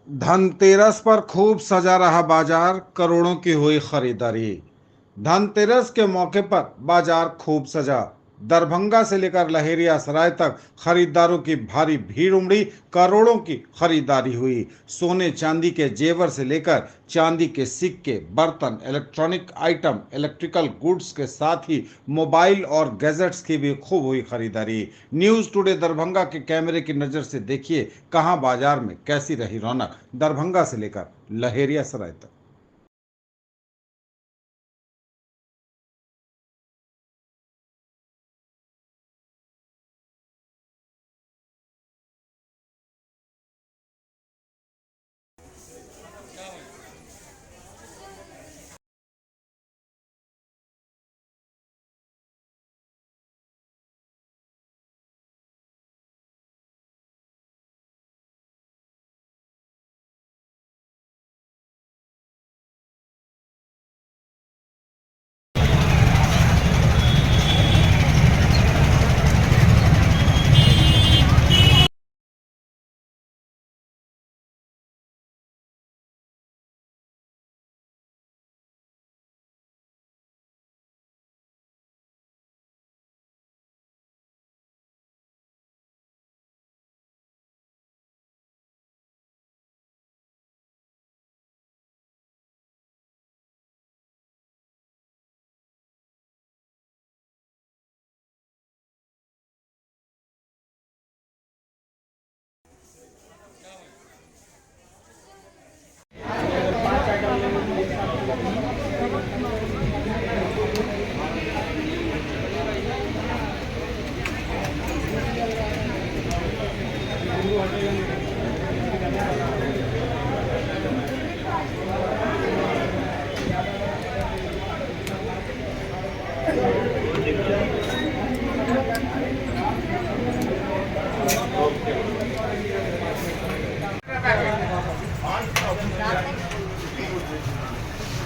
धनतेरस पर खूब सजा रहा बाजार, करोड़ों की हुई खरीदारी। धनतेरस के मौके पर बाजार खूब सजा। दरभंगा से लेकर लहेरियासराय तक खरीदारों की भारी भीड़ उमड़ी, करोड़ों की खरीदारी हुई। सोने चांदी के जेवर से लेकर चांदी के सिक्के, बर्तन, इलेक्ट्रॉनिक आइटम, इलेक्ट्रिकल गुड्स के साथ ही मोबाइल और गैजेट्स की भी खूब हुई खरीदारी। न्यूज टुडे दरभंगा के कैमरे की नजर से देखिए कहां बाजार में कैसी रही रौनक। दरभंगा से लेकर लहेरियासराय तक।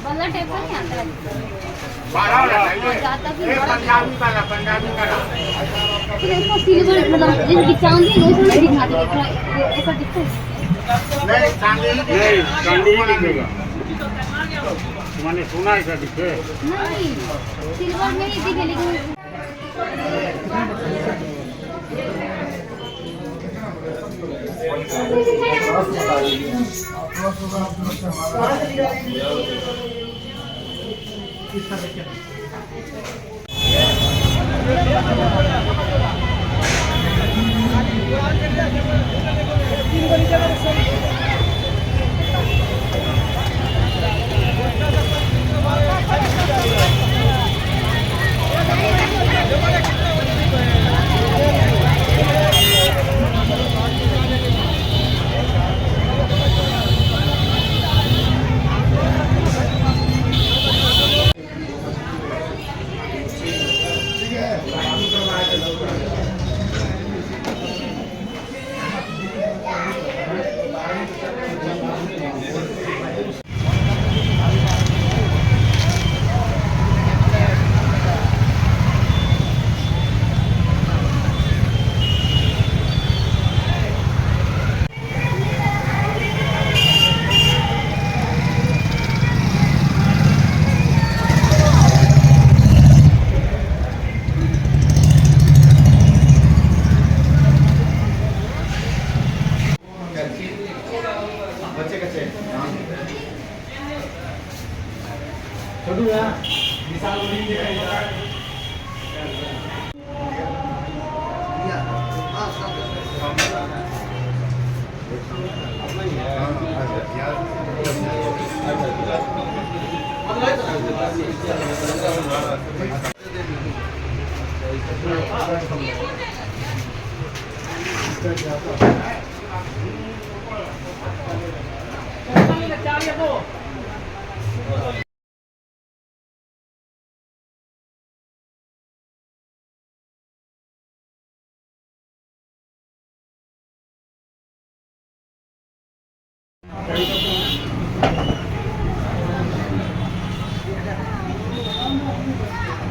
बल्ला टाइप का नहीं आता है। जाता भी पंजाबी वाला फिर इसको सिल्वर मतलब जैसे चांदी है वैसे नहीं दिखा देगा, थोड़ा ऐसा दिखता है। नहीं चांदी ही दिखेगा। मैंने सुना ऐसा दिखे। नहीं सिल्वर में ही दिखे लेकिन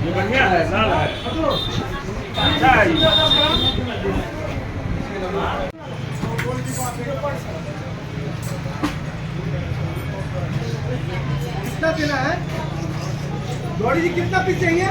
ये बढ़िया है, साल है। अच्छा है ये। कितना देना है गौरी जी, कितना पीस चाहिए?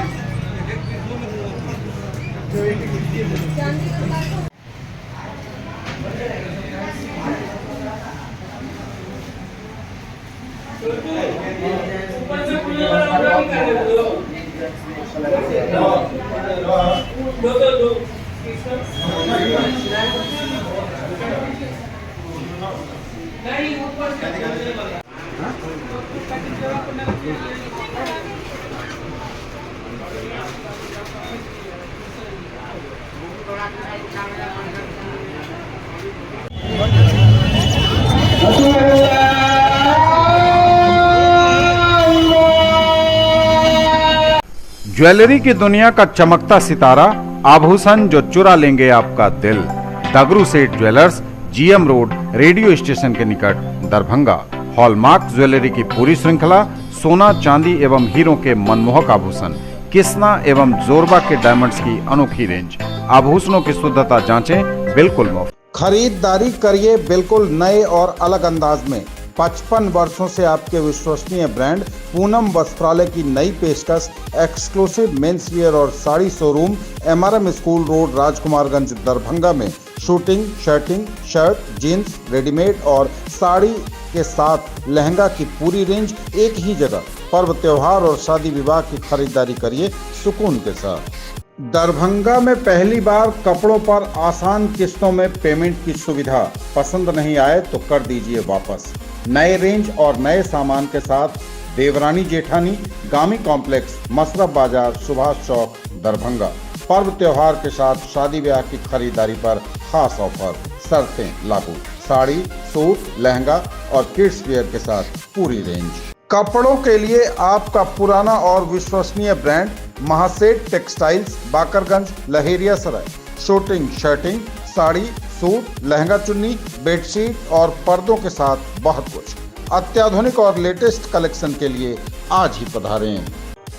ज्वेलरी की दुनिया का चमकता सितारा, आभूषण जो चुरा लेंगे आपका दिल। दगरू सेठ jewellers, GM road, radio station के निकट, दरभंगा। हॉलमार्क ज्वेलरी की पूरी श्रृंखला, सोना, चांदी एवं हीरों के मनमोहक आभूषण, किस्ना एवं जोरबा के डायमंड्स की अनोखी रेंज। आभूषणों की शुद्धता जांचें, बिल्कुल मुफ्त। खरीदारी करिए बिल्कुल नए और अलग अंदाज में। 55 वर्षों से आपके विश्वसनीय ब्रांड पूनम वस्त्रालय की नई पेशकश, एक्सक्लूसिव मेंस वियर और sari showroom, MRM school road, Rajkumarganj, Darbhanga में suiting, shirting, shirt, jeans, readymade और साड़ी के साथ लहंगा की पूरी रेंज एक ही जगह। पर्व, त्योहार और शादी विवाह की खरीदारी करिए सुकून के साथ। दरभंगा में पहली बार कपड़ों पर आसान किस्तों में पेमेंट की सुविधा। पसंद नहीं आए तो कर दीजिए वापस। नए रेंज और नए सामान के साथ देवरानी जेठानी, गामी कॉम्प्लेक्स, मसरफ बाजार, सुभाष चौक, दरभंगा। पर्व त्योहार के साथ शादी ब्याह की खरीदारी पर खास ऑफर, शर्तें लागू। साड़ी, सूट, लहंगा और किड्स वियर के साथ पूरी रेंज। कपड़ों के लिए आपका पुराना और विश्वसनीय brand Mahaseth textiles, Bakarganj, Laheria Sarai. Suiting, shirting, sari, suit, lehenga chunni, bedsheet और पर्दों के साथ बहुत कुछ। अत्याधुनिक और लेटेस्ट कलेक्शन के लिए आज ही पधारें।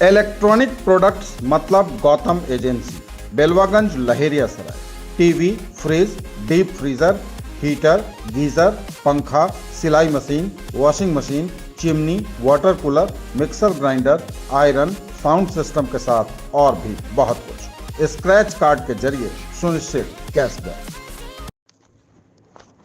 इलेक्ट्रॉनिक प्रोडक्ट्स मतलब Gautam agency, Belwaganj, Laheria Sarai. TV, fridge, deep freezer, heater, geyser, पंखा, सिलाई machine, washing machine, chimney, water cooler, mixer grinder, iron, sound system के साथ और भी बहुत कुछ। स्क्रैच कार्ड के जरिए सुनिश्चित कैशबैक।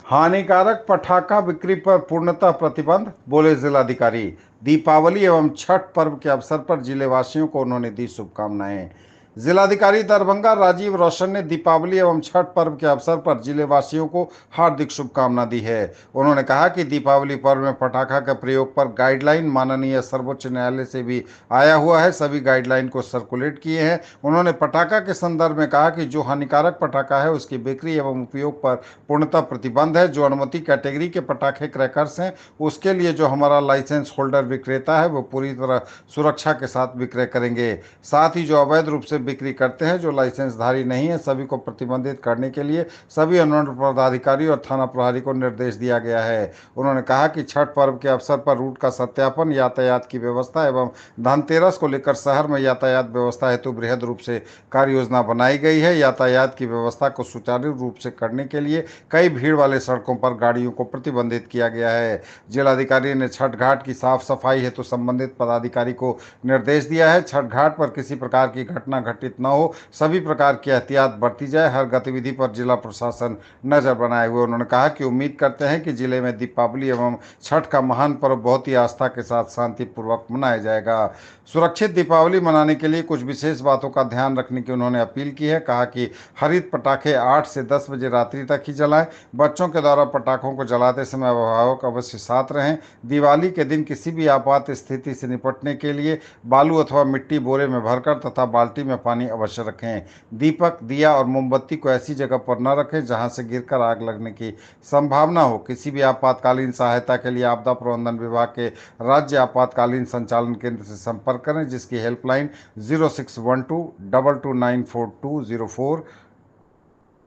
हानिकारक पटाखा बिक्री पर पूर्णतः प्रतिबंध, बोले जिलाधिकारी। दीपावली एवं छठ पर्व के अवसर पर जिलेवासियों को उन्होंने दी शुभकामनाएं। जिलाधिकारी दरभंगा राजीव रोशन ने दीपावली एवं छठ पर्व के अवसर पर जिलेवासियों को हार्दिक शुभकामना दी है। उन्होंने कहा कि दीपावली पर्व में पटाखा के प्रयोग पर गाइडलाइन माननीय सर्वोच्च न्यायालय से भी आया हुआ है, सभी गाइडलाइन को सर्कुलेट किए हैं। उन्होंने पटाखा के संदर्भ में कहा कि जो हानिकारक पटाखा है उसकी बिक्री एवं उपयोग पर पूर्णतः प्रतिबंध है। जो अनुमति कैटेगरी के पटाखे क्रैकर्स हैं उसके लिए जो हमारा लाइसेंस होल्डर विक्रेता है वो पूरी तरह सुरक्षा के साथ विक्रय करेंगे। साथ ही जो अवैध रूप से बिक्री करते हैं, जो लाइसेंसधारी नहीं है, सभी को प्रतिबंधित करने के लिए सभी अनुमंडल पदाधिकारी और थाना प्रभारी को निर्देश दिया गया है। उन्होंने कहा कि छठ पर्व के अवसर पर रूट का सत्यापन, यातायात की व्यवस्था एवं धनतेरस को लेकर शहर में यातायात व्यवस्था हेतु बृहद रूप से कार्य योजना बनाई गई है। यातायात की व्यवस्था को सुचारू रूप से करने के लिए कई भीड़ वाले सड़कों पर गाड़ियों को प्रतिबंधित किया गया है। जिलाधिकारी ने छठ घाट की साफ सफाई हेतु संबंधित पदाधिकारी को निर्देश दिया है। छठ घाट पर किसी प्रकार की घटना घटित न हो, सभी प्रकार की एहतियात बरती जाए। हर गतिविधि पर जिला प्रशासन नजर बनाए हुए। उन्होंने कहा कि उम्मीद करते हैं कि जिले में दीपावली एवं छठ का महान पर्व बहुत ही आस्था के साथ शांतिपूर्वक मनाया जाएगा। सुरक्षित दीपावली मनाने के लिए कुछ विशेष बातों का ध्यान रखने की उन्होंने अपील की है। कहा कि हरित पटाखे 8 से 10 बजे रात्रि तक ही जलाएं। बच्चों के द्वारा पटाखों को जलाते समय अभिभावक अवश्य साथ रहें। दिवाली के दिन किसी भी आपात स्थिति से निपटने के लिए बालू अथवा मिट्टी बोरे में भरकर तथा बाल्टी में पानी अवश्य रखें। दीपक, दिया और मोमबत्ती को ऐसी जगह पर न रखें जहां से गिरकर आग लगने की संभावना हो। किसी भी आपातकालीन सहायता के लिए आपदा प्रबंधन विभाग के राज्य आपातकालीन संचालन केंद्र से संपर्क करें, जिसकी हेल्पलाइन 0612229420,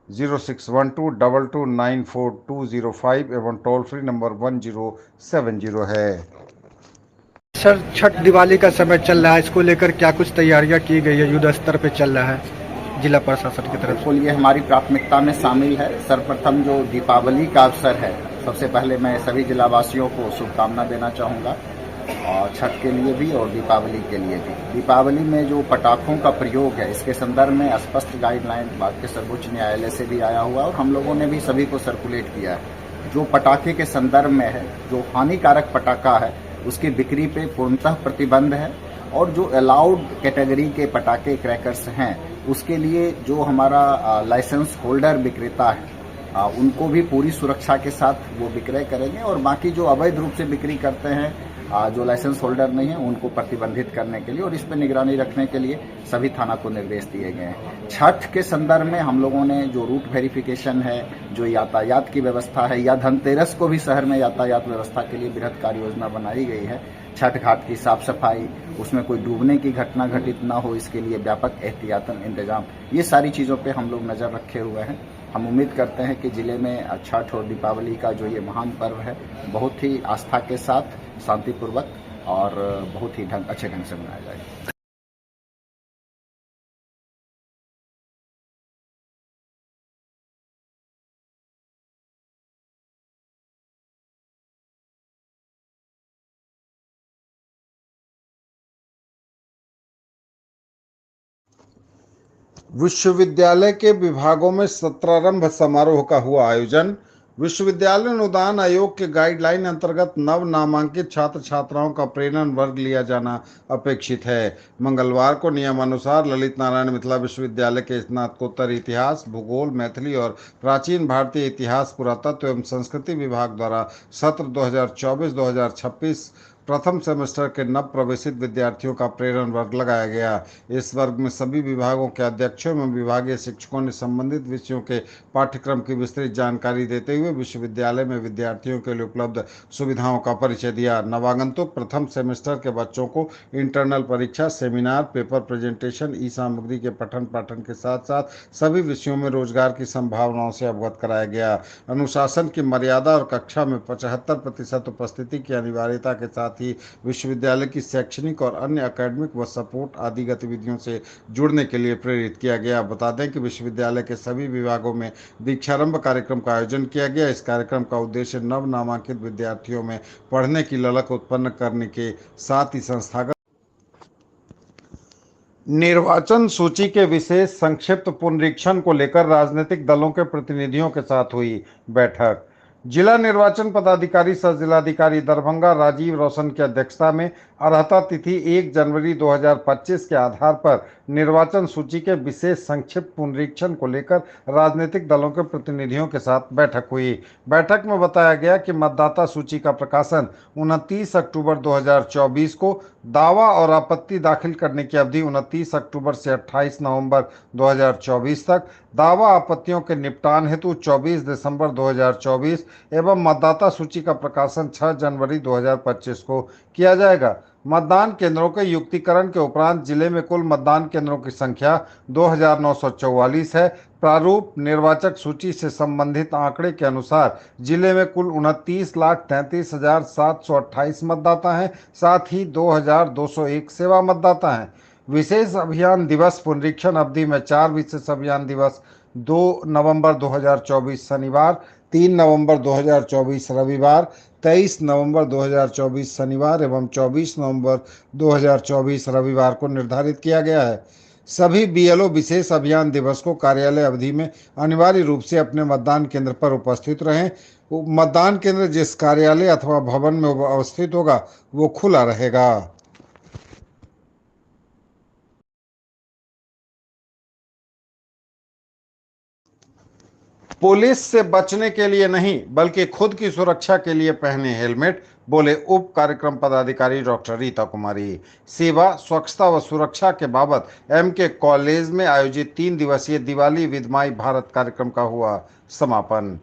0612229420 एवं टोल फ्री नंबर 1070 है। सर, छठ दिवाली का समय चल रहा है, इसको लेकर क्या कुछ तैयारियां की गई है? युद्ध स्तर पे चल रहा है जिला प्रशासन की तरफ से। ये हमारी प्राथमिकता में शामिल है। सर्वप्रथम जो दीपावली का अवसर है सबसे पहले मैं सभी जिलावासियों को शुभकामना देना चाहूँगा, और छठ के लिए भी और दीपावली के लिए भी। दीपावली में जो पटाखों का प्रयोग है, इसके संदर्भ में स्पष्ट गाइडलाइन भारत के सर्वोच्च न्यायालय से भी आया हुआ, और हम लोगों ने भी सभी को सर्कुलेट किया है। जो पटाखे के संदर्भ में है, जो हानिकारक पटाखा है, उसकी बिक्री पे पूर्णतः प्रतिबंध है, और जो अलाउड कैटेगरी के पटाखे क्रैकर्स हैं, उसके लिए जो हमारा लाइसेंस होल्डर विक्रेता है, उनको भी पूरी सुरक्षा के साथ वो विक्रय करेंगे, और बाकी जो अवैध रूप से बिक्री करते हैं, जो लाइसेंस होल्डर नहीं है, उनको प्रतिबंधित करने के लिए और इस पर निगरानी रखने के लिए सभी थाना को निर्देश दिए गए हैं। छठ के संदर्भ में हम लोगों ने जो रूट वेरिफिकेशन है, जो यातायात की व्यवस्था है, या धनतेरस को भी शहर में यातायात व्यवस्था के लिए बृहद कार्य योजना बनाई गई है। छठ घाट की साफ सफाई, उसमें कोई डूबने की घटना घटित ना हो, इसके लिए व्यापक एहतियातन इंतजाम, ये सारी चीज़ों पे हम लोग नज़र रखे हुए हैं। हम उम्मीद करते हैं कि जिले में छठ और दीपावली का जो ये महान पर्व है, बहुत ही आस्था के साथ, शांतिपूर्वक और बहुत ही अच्छे ढंग से मनाया जाएगा। विश्वविद्यालय के विभागों में सत्रारंभ समारोह का हुआ आयोजन। विश्वविद्यालय अनुदान आयोग के गाइडलाइन अंतर्गत नव नामांकित छात्र छात्राओं का प्रेरण वर्ग लिया जाना अपेक्षित है। मंगलवार को नियमानुसार ललित नारायण मिथिला विश्वविद्यालय के स्नातकोत्तर इतिहास, भूगोल, मैथिली और प्राचीन भारतीय इतिहास, पुरातत्व एवं संस्कृति विभाग द्वारा सत्र 2024-2026 प्रथम सेमेस्टर के नव प्रवेशित विद्यार्थियों का प्रेरण वर्ग लगाया गया। इस वर्ग में सभी विभागों के अध्यक्षों एवं विभागीय शिक्षकों ने संबंधित विषयों के पाठ्यक्रम की विस्तृत जानकारी देते हुए विश्वविद्यालय में विद्यार्थियों के लिए उपलब्ध सुविधाओं का परिचय दिया। नवागंतुक प्रथम सेमेस्टर के बच्चों को इंटरनल परीक्षा, सेमिनार, पेपर प्रेजेंटेशन, ई सामग्री के पठन पाठन के साथ साथ सभी विषयों में रोजगार की संभावनाओं से अवगत कराया गया। अनुशासन की मर्यादा और कक्षा में 75% उपस्थिति की अनिवार्यता के साथ ही विश्वविद्यालय की शैक्षणिक और अन्य एकेडमिक व सपोर्ट आदि गतिविधियों से जुड़ने के लिए प्रेरित किया गया। बता दें कि विश्वविद्यालय के सभी विभागों में दीक्षारंभ कार्यक्रम का आयोजन किया गया। इस कार्यक्रम का उद्देश्य नव नामांकित विद्यार्थियों में पढ़ने की ललक उत्पन्न करने के साथ ही संस्थागत निर्वाचन सूची के विशेष संक्षिप्त पुनरीक्षण को लेकर राजनीतिक दलों के प्रतिनिधियों के साथ हुई बैठक। जिला निर्वाचन पदाधिकारी सह जिलाधिकारी दरभंगा राजीव रोशन की अध्यक्षता में अर्हता तिथि 1 जनवरी 2025 के आधार पर निर्वाचन सूची के विशेष संक्षिप्त पुनरीक्षण को लेकर राजनीतिक दलों के प्रतिनिधियों के साथ बैठक हुई। बैठक में बताया गया कि मतदाता सूची का प्रकाशन 29 अक्टूबर 2024 को, दावा और आपत्ति दाखिल करने की अवधि 29 अक्टूबर से 28 नवंबर 2024 तक, दावा आपत्तियों के निपटान हेतु 24 दिसंबर 2024 एवं मतदाता सूची का प्रकाशन 6 जनवरी 2025 को किया जाएगा। मतदान केंद्रों के युक्तिकरण के उपरांत जिले में कुल मतदान केंद्रों की संख्या 2944 है। प्रारूप निर्वाचक सूची से संबंधित आंकड़े के अनुसार जिले में कुल 29,33,728 मतदाता हैं। साथ ही 2,201 सेवा मतदाता हैं। विशेष अभियान दिवस पुनरीक्षण अवधि में 4 विशेष अभियान दिवस 2 नवंबर 2024 शनिवार, 3 नवंबर 2024 रविवार, 23 नवंबर 2024 शनिवार एवं 24 नवंबर 2024 रविवार को निर्धारित किया गया है। सभी बीएलओ विशेष अभियान दिवस को कार्यालय अवधि में अनिवार्य रूप से अपने मतदान केंद्र पर उपस्थित रहें। मतदान केंद्र जिस कार्यालय अथवा भवन में अवस्थित होगा वो खुला रहेगा। पुलिस से बचने के लिए नहीं बल्कि खुद की सुरक्षा के लिए पहने हेलमेट, बोले उप कार्यक्रम पदाधिकारी डॉक्टर रीता कुमारी। सेवा, स्वच्छता व सुरक्षा के बाबत एमके कॉलेज में आयोजित 3 दिवसीय दिवाली विद माई भारत कार्यक्रम का हुआ समापन।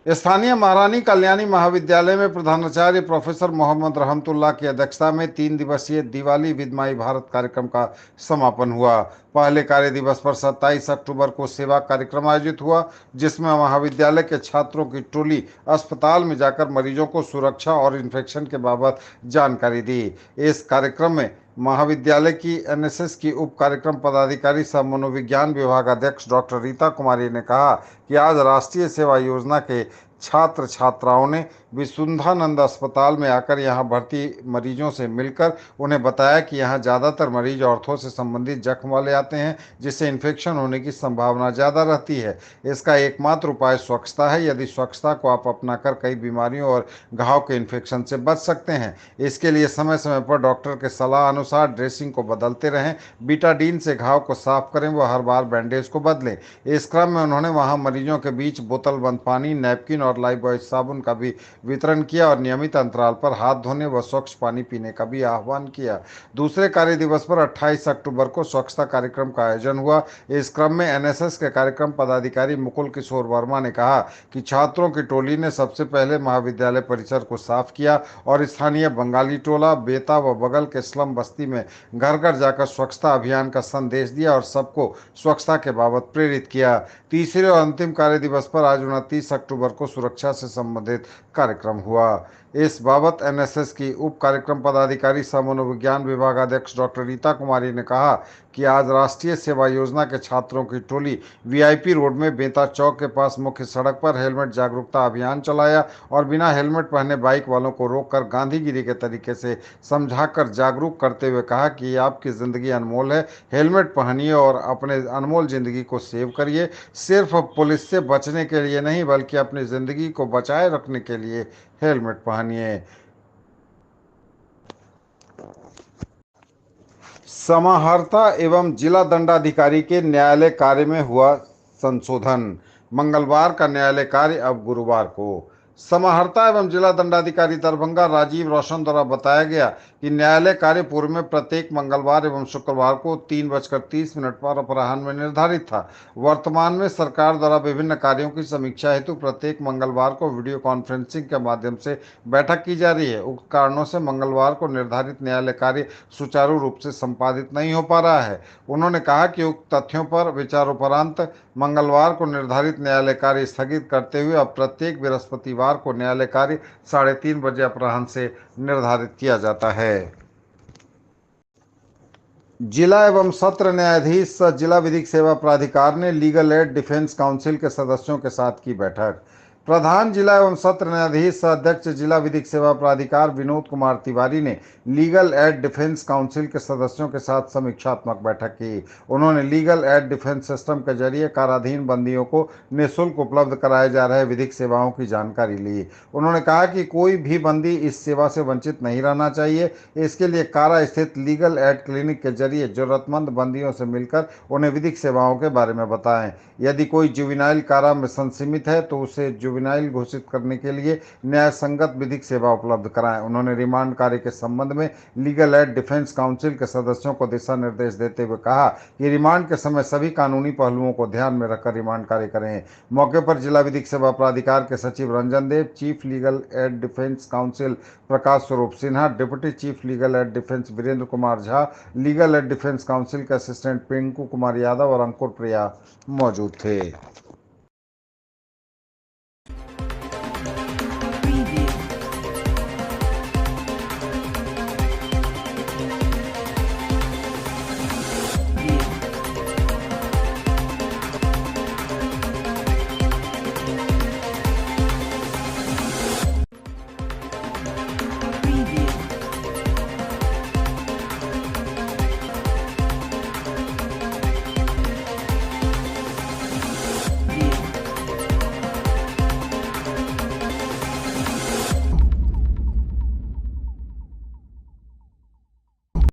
स्थानीय महारानी कल्याणी महाविद्यालय में प्रधानाचार्य प्रोफेसर मोहम्मद रहमतुल्लाह की अध्यक्षता में 3 दिवसीय दिवाली विद माई भारत कार्यक्रम का समापन हुआ। पहले कार्य दिवस पर 27 अक्टूबर को सेवा कार्यक्रम आयोजित हुआ, जिसमें महाविद्यालय के छात्रों की टोली अस्पताल में जाकर मरीजों को सुरक्षा और इन्फेक्शन के बाबत जानकारी दी। इस कार्यक्रम में महाविद्यालय की एनएसएस की उप कार्यक्रम पदाधिकारी सह मनोविज्ञान विभाग अध्यक्ष डॉक्टर रीता कुमारी ने कहा कि आज राष्ट्रीय सेवा योजना के छात्र छात्राओं ने विसुंधानंद अस्पताल में आकर यहां भर्ती मरीजों से मिलकर उन्हें बताया कि यहां ज़्यादातर मरीज ऑर्थो से संबंधित जख्म वाले आते हैं, जिससे इन्फेक्शन होने की संभावना ज़्यादा रहती है। इसका एकमात्र उपाय स्वच्छता है। यदि स्वच्छता को आप अपनाकर कई बीमारियों और घाव के इन्फेक्शन से बच सकते हैं। इसके लिए समय समय पर डॉक्टर के सलाह अनुसार ड्रेसिंग को बदलते रहें, बीटाडीन से घाव को साफ करें व हर बार बैंडेज को बदलें। इस क्रम में उन्होंने वहां मरीजों के बीच बोतल बंद पानी, नैपकिन और लाइफबॉय साबुन का भी वितरण किया और नियमित अंतराल पर हाथ धोने व स्वच्छ पानी पीने का भी आह्वान किया। दूसरे कार्य दिवस पर 28 अक्टूबर को स्वच्छता कार्यक्रम का आयोजन हुआ। इस क्रम में एनएसएस के कार्यक्रम पदाधिकारी मुकुल किशोर वर्मा ने कहा कि छात्रों की टोली ने सबसे पहले महाविद्यालय परिसर को साफ किया और स्थानीय बंगाली टोला, बेता व बगल के स्लम बस्ती में घर घर जाकर स्वच्छता अभियान का संदेश दिया और सबको स्वच्छता के बाबत प्रेरित किया। तीसरे और अंतिम कार्य दिवस पर आज 29 अक्टूबर को सुरक्षा से संबंधित कार्यक्रम हुआ। इस बाबत एनएसएस की उप कार्यक्रम पदाधिकारी सह मनोविज्ञान विभागाध्यक्ष डॉक्टर रीता कुमारी ने कहा कि आज राष्ट्रीय सेवा योजना के छात्रों की टोली वीआईपी रोड में बेता चौक के पास मुख्य सड़क पर हेलमेट जागरूकता अभियान चलाया और बिना हेलमेट पहने बाइक वालों को रोककर गांधीगिरी के तरीके से समझाकर जागरूक करते हुए कहा कि आपकी ज़िंदगी अनमोल है, हेलमेट पहनिए और अपने अनमोल ज़िंदगी को सेव करिए। सिर्फ पुलिस से बचने के लिए नहीं बल्कि अपनी ज़िंदगी को बचाए रखने के लिए हेलमेट पहनिए। समाहर्ता एवं जिला दंडाधिकारी के न्यायालय कार्य में हुआ संशोधन। मंगलवार का न्यायालय कार्य अब गुरुवार को। समाहर्ता एवं जिला दंडाधिकारी दरभंगा राजीव रोशन द्वारा बताया गया कि न्यायालय कार्य पूर्व में प्रत्येक मंगलवार एवं शुक्रवार को 3:30 पर अपराह्न में निर्धारित था। वर्तमान में सरकार द्वारा विभिन्न कार्यों की समीक्षा हेतु प्रत्येक मंगलवार को वीडियो कॉन्फ्रेंसिंग के माध्यम से बैठक की जा रही है। उक्त कारणों से मंगलवार को निर्धारित न्यायालय कार्य सुचारू रूप से संपादित नहीं हो पा रहा है। उन्होंने कहा कि उक्त तथ्यों पर विचारोपरांत मंगलवार को निर्धारित न्यायालय कार्य स्थगित करते हुए अब प्रत्येक बृहस्पतिवार को न्यायालय कार्य 3:30 बजे अपराह्न से निर्धारित किया जाता है। जिला एवं सत्र न्यायाधीश सह जिला विधिक सेवा प्राधिकार ने लीगल एड डिफेंस काउंसिल के सदस्यों के साथ की बैठक। प्रधान जिला एवं सत्र न्यायाधीश सह अध्यक्ष जिला विधिक सेवा प्राधिकार विनोद कुमार तिवारी ने लीगल एड डिफेंस काउंसिल के सदस्यों के साथ समीक्षात्मक बैठक की। उन्होंने लीगल एड डिफेंस सिस्टम के जरिए काराधीन बंदियों को निःशुल्क उपलब्ध कराए जा रहे विधिक सेवाओं की जानकारी ली। उन्होंने कहा कि कोई भी बंदी इस सेवा से वंचित नहीं रहना चाहिए। इसके लिए कारा स्थित लीगल एड क्लिनिक के जरिए जरूरतमंद बंदियों से मिलकर उन्हें विधिक सेवाओं के बारे में बताएं। यदि कोई जुवेनाइल कारा में संसीमित है तो उसे जुवेनाइल घोषित करने के लिए न्याय संगत विधिक सेवा उपलब्ध कराएं। उन्होंने रिमांड कार्य के संबंध में लीगल एड डिफेंस काउंसिल के सदस्यों को दिशा निर्देश देते हुए कहा कि रिमांड के समय सभी कानूनी पहलुओं को ध्यान में रखकर रिमांड कार्य करें। मौके पर जिला विधिक सेवा प्राधिकार के सचिव Ranjan Dev, chief legal aid defence counsel Prakash Swaroop Sinha, deputy chief legal aid defence Virendra Kumar Jha, legal aid defence counsel के असिस्टेंट पिंकू कुमार यादव और अंकुर प्रिया मौजूद थे।